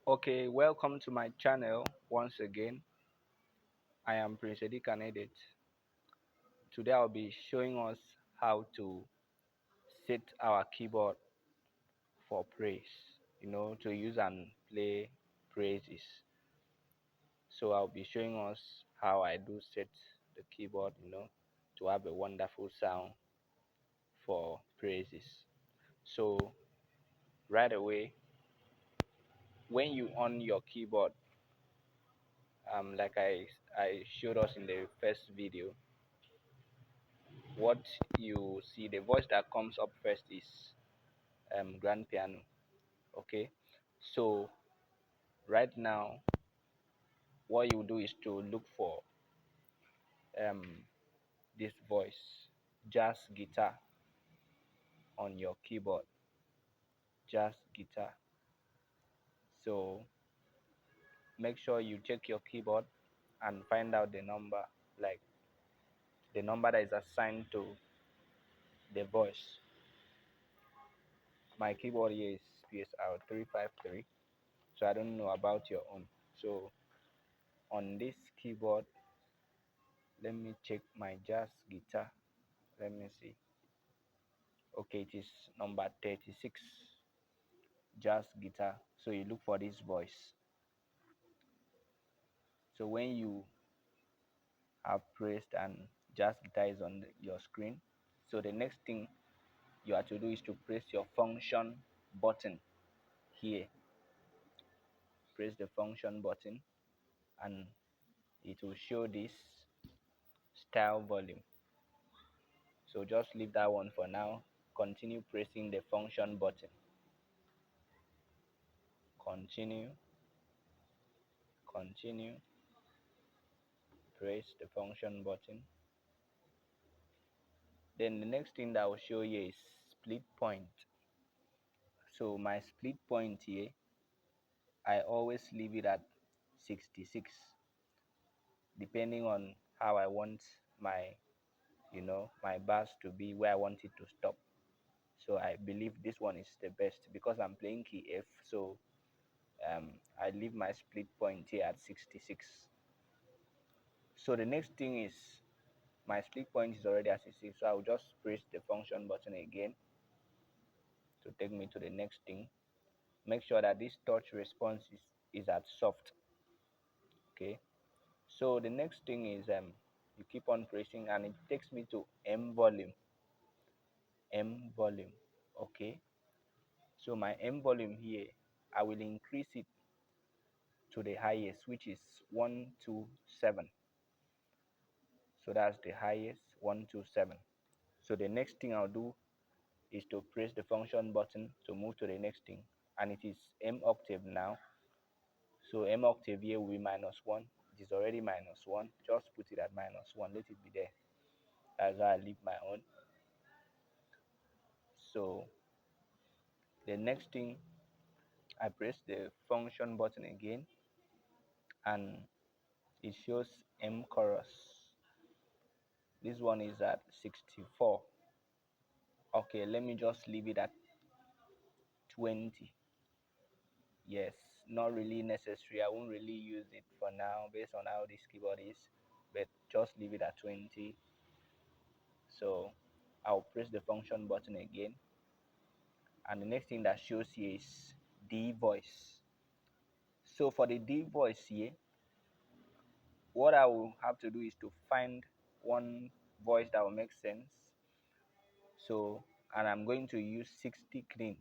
Okay, welcome to my channel once again. I am Prince Eddie Canedit. Today I'll be showing us how to set our keyboard for praise, to use and play praises. So I'll be showing us how I do set the keyboard, to have a wonderful sound for praises. So right away, when you on your keyboard, like I showed us in the first video, what you see, the voice that comes up first is grand piano. Okay, so right now what you do is to look for um this voice, jazz guitar, on your keyboard, jazz guitar. So make sure you check your keyboard and find out the number, like the number that is assigned to the voice. My keyboard here is PSR 353, so I don't know about your own. So on this keyboard, let me check my jazz guitar. Let me see. Okay, it is number 36, jazz guitar. So you look for this voice. So when you have pressed and jazz guitar is on your screen, so the next thing you have to do is to press your function button here. Press the function button and it will show this style volume. So just leave that one for now. Continue pressing the function button. Continue, continue, press the function button. Then the next thing that will show you is split point. So my split point here, I always leave it at 66, depending on how I want my, my bass to be, where I want it to stop. So I believe this one is the best because I'm playing key F. So I leave my split point here at 66. So the next thing is my split point is already at 66. So I'll just press the function button again to take me to the next thing. Make sure that this touch response is at soft. Okay, so the next thing is you keep on pressing and it takes me to m volume. Okay, so my m volume here, I will increase it to the highest, which is 127. So that's the highest, 127. So the next thing I'll do is to press the function button to move to the next thing, and it is m octave now. So m octave here will be -1. It is already -1. Just put it at -1. Let it be there. That's how I leave my own. So the next thing, I press the function button again, and it shows M chorus. This one is at 64. Okay, let me just leave it at 20. Yes, not really necessary. I won't really use it for now based on how this keyboard is, but just leave it at 20. So I'll press the function button again, and the next thing that shows here is D voice. So for the D voice here, what I will have to do is to find one voice that will make sense. So, and I'm going to use 60 clean,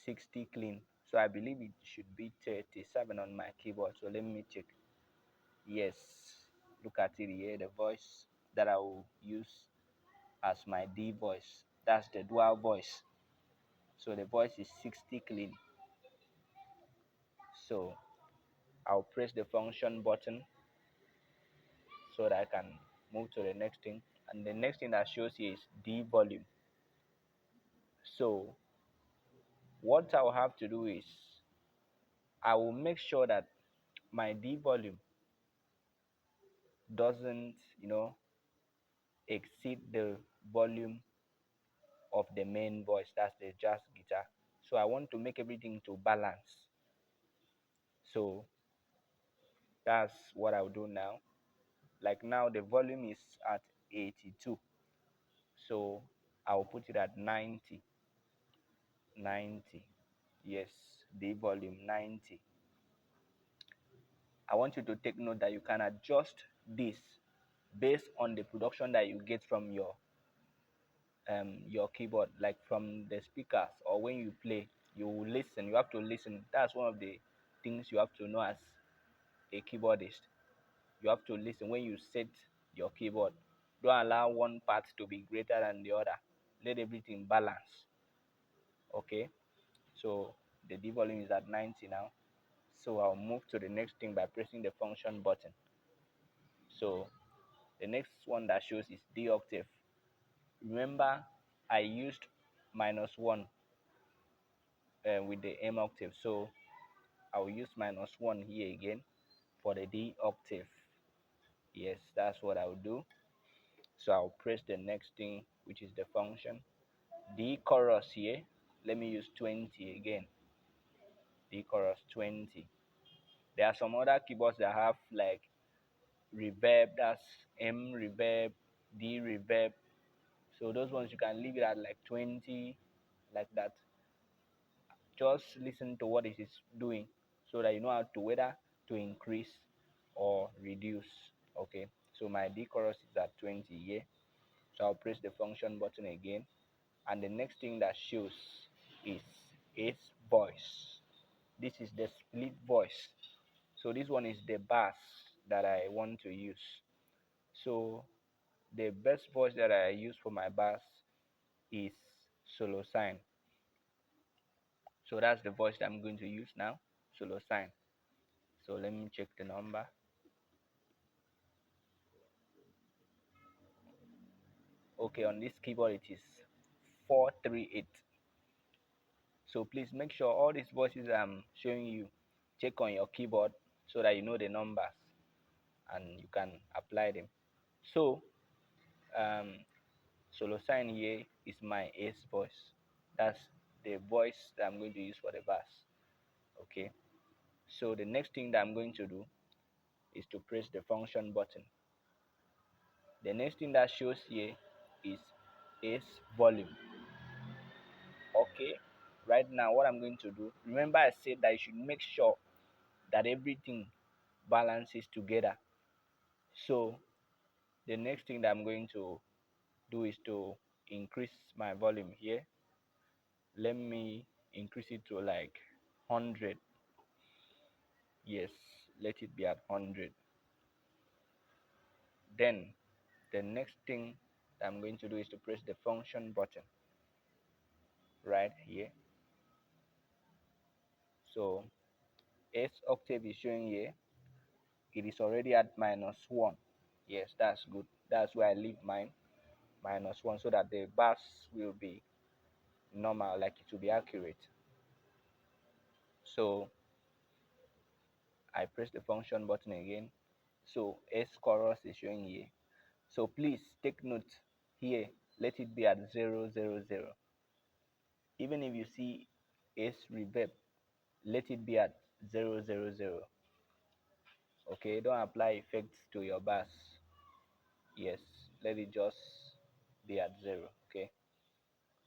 60 clean. So I believe it should be 37 on my keyboard. So let me check. Yes, look at it here, the voice that I will use as my D voice. That's the dual voice. So the voice is 60 clean. So I'll press the function button so that I can move to the next thing. And the next thing that shows here is D volume. So what I'll have to do is I will make sure that my D volume doesn't, exceed the volume of the main voice, that's the jazz guitar. So I want to make everything to balance. So that's what I'll do now. Like now the volume is at 82. So I'll put it at 90. 90. Yes, the volume 90. I want you to take note that you can adjust this based on the production that you get from your keyboard, like from the speakers, or when you play, you will listen. You have to listen. That's one of the things you have to know as a keyboardist. You have to listen when you set your keyboard. Don't allow one part to be greater than the other. Let everything balance. Okay. So the D volume is at 90 now. So I'll move to the next thing by pressing the function button. So the next one that shows is D octave. Remember, I used -1 with the M octave. So I'll use -1 here again for the D octave. Yes, that's what I'll do. So I'll press the next thing, which is the function. D chorus here. Let me use 20 again. D chorus 20. There are some other keyboards that have like reverb, that's M reverb, D reverb. So those ones you can leave it at like 20, like that. Just listen to what it is doing so that you know how to whether to increase or reduce. Okay, so my D chorus is at 20 here. So I'll press the function button again, and the next thing that shows is its voice. This is the split voice. So this one is the bass that I want to use. So the best voice that I use for my bass is solo sign. So that's the voice that I'm going to use now, solo sign. So let me check the number. Okay, on this keyboard it is 438. So please make sure all these voices I'm showing you, check on your keyboard so that you know the numbers and you can apply them. So um, solo sign here is my ace voice. That's the voice that I'm going to use for the bass. Okay. So the next thing that I'm going to do is to press the function button. The next thing that shows here is volume. Okay. Right now, what I'm going to do, remember I said that you should make sure that everything balances together. So the next thing that I'm going to do is to increase my volume here. Let me increase it to like 100. Yes, let it be at 100. Then the next thing that I'm going to do is to press the function button right here. So S octave is showing here. It is already at -1. Yes, that's good. That's where I leave mine, -1, so that the bass will be normal, like it will be accurate. So I press the function button again. So S chorus is showing here. So please take note here. Let it be at 000. Even if you see S reverb, let it be at 000. Okay, don't apply effects to your bass. Yes, let it just be at 0. Okay,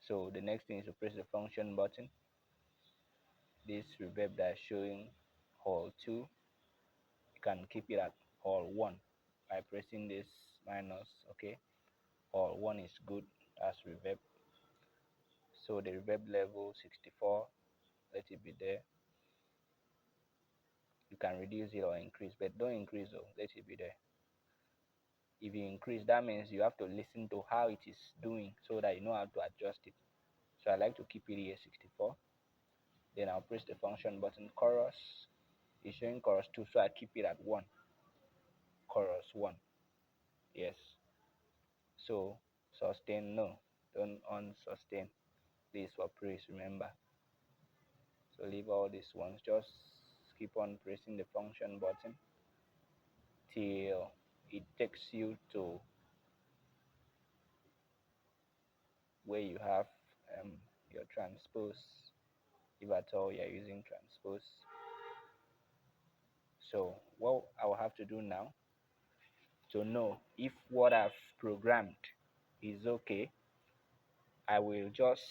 so the next thing is to press the function button. This reverb that is showing hall 2, you can keep it at hall 1 by pressing this minus. Okay, hall 1 is good. That's reverb. So the reverb level 64, let it be there. You can reduce it or increase, but don't increase though, let it be there. If you increase, that means you have to listen to how it is doing so that you know how to adjust it. So I like to keep it here 64. Then I'll press the function button. Chorus is showing chorus 2, so I keep it at 1. Chorus 1. Yes. So sustain, no, don't on sustain. This for praise, remember. So leave all these ones. Just keep on pressing the function button till it takes you to where you have your transpose, if at all you're using transpose. So what I will have to do now to know if what I've programmed is okay, I will just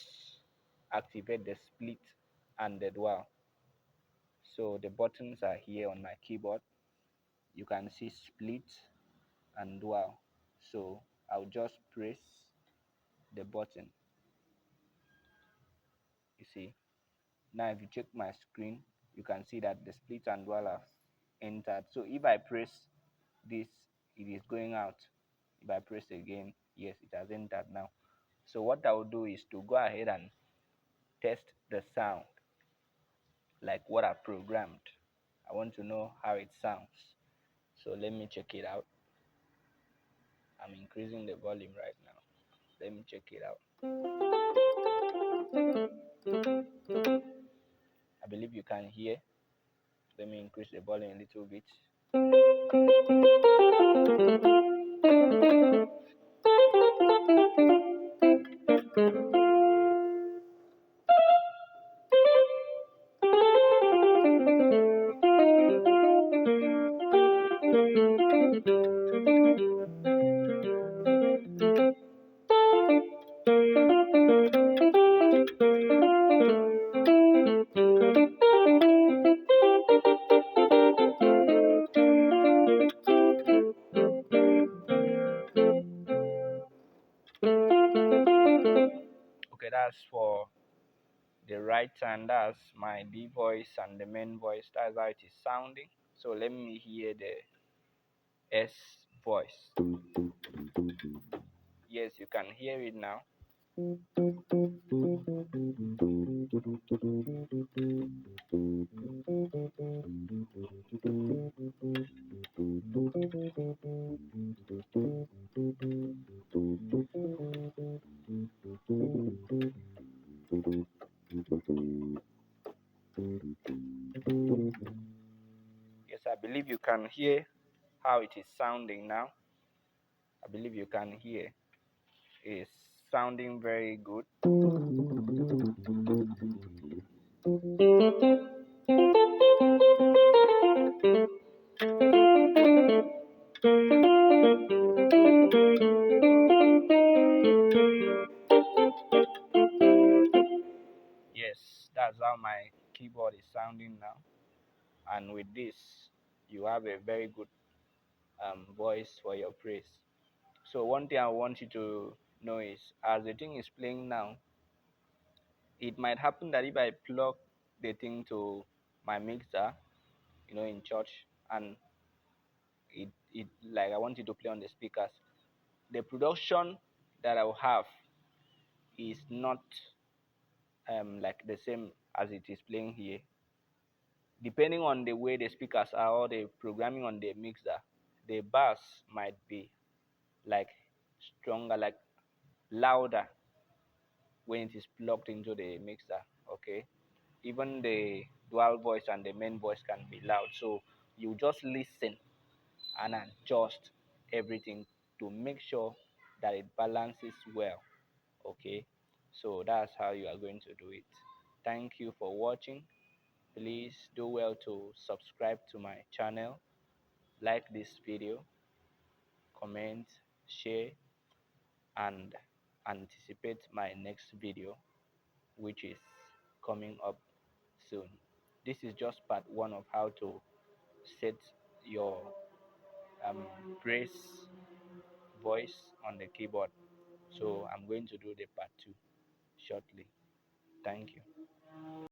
activate the split and the dual. So the buttons are here on my keyboard. You can see split and dual. So I'll just press the button. You see, now if you check my screen, you can see that the split and dual have entered. So if I press this, it is going out. If I press again, yes, it has entered now. So what I will do is to go ahead and test the sound like what I programmed. I want to know how it sounds. So let me check it out. I'm increasing the volume right now. Let me check it out. I believe you can hear. Let me increase the volume a little bit. Okay, that's for the right hand. That's my B voice and the main voice. That's how it is sounding. So let me hear the S voice. Yes, you can hear it now. Yes, I believe you can hear how it is sounding now. I believe you can hear. It's sounding very good. Yes, that's how my keyboard is sounding now. And with this, you have a very good voice for your praise. So one thing I want you to know is, as the thing is playing now, it might happen that if I plug the thing to my mixer, in church, and it like I want it to play on the speakers, the production that I will have is not like the same as it is playing here. Depending on the way the speakers are or the programming on the mixer, the bass might be like stronger, like louder when it is plugged into the mixer. Okay, even the dual voice and the main voice can be loud. So you just listen and adjust everything to make sure that it balances well. Okay, so that's how you are going to do it. Thank you for watching. Please do well to subscribe to my channel, like this video, comment, share, and anticipate my next video, which is coming up soon. This is just part one of how to set your um, brace voice on the keyboard. So I'm going to do the part two shortly. Thank you.